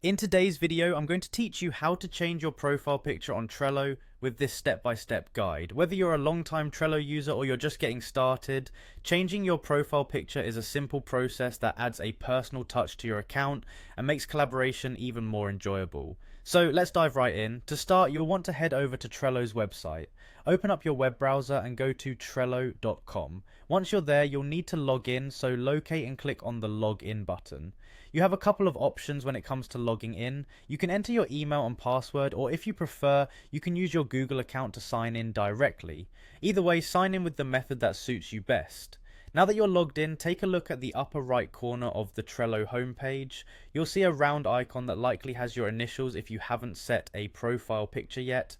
In today's video, I'm going to teach you how to change your profile picture on Trello with this step-by-step guide. Whether you're a long-time Trello user or you're just getting started, changing your profile picture is a simple process that adds a personal touch to your account and makes collaboration even more enjoyable. So let's dive right in. To start, you'll want to head over to Trello's website. Open up your web browser and go to Trello.com. Once you're there, you'll need to log in, so locate and click on the login button. You have a couple of options when it comes to logging in. You can enter your email and password, or if you prefer, you can use your Google account to sign in directly. Either way, sign in with the method that suits you best. Now that you're logged in, take a look at the upper right corner of the Trello homepage. You'll see a round icon that likely has your initials if you haven't set a profile picture yet.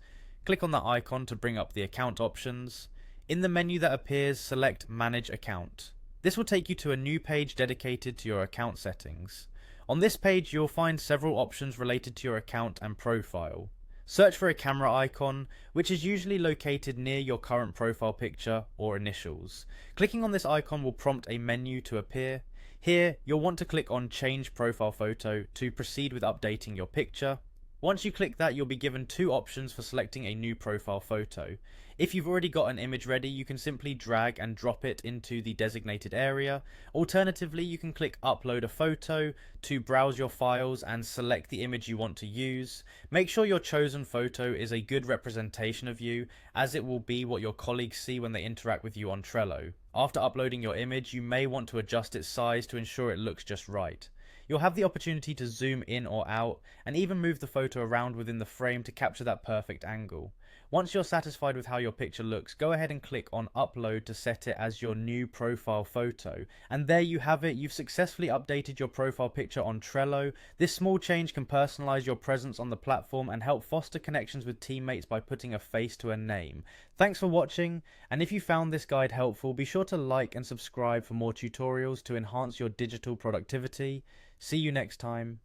Click on that icon to bring up the account options. In the menu that appears, select Manage Account. This will take you to a new page dedicated to your account settings. On this page, you'll find several options related to your account and profile. Search for a camera icon, which is usually located near your current profile picture or initials. Clicking on this icon will prompt a menu to appear. Here, you'll want to click on Change Profile Photo to proceed with updating your picture. Once you click that, you'll be given two options for selecting a new profile photo. If you've already got an image ready, you can simply drag and drop it into the designated area. Alternatively, you can click Upload a Photo to browse your files and select the image you want to use. Make sure your chosen photo is a good representation of you, as it will be what your colleagues see when they interact with you on Trello. After uploading your image, you may want to adjust its size to ensure it looks just right. You'll have the opportunity to zoom in or out, and even move the photo around within the frame to capture that perfect angle. Once you're satisfied with how your picture looks, go ahead and click on Upload to set it as your new profile photo. And there you have it, you've successfully updated your profile picture on Trello. This small change can personalize your presence on the platform and help foster connections with teammates by putting a face to a name. Thanks for watching, and if you found this guide helpful, be sure to like and subscribe for more tutorials to enhance your digital productivity. See you next time.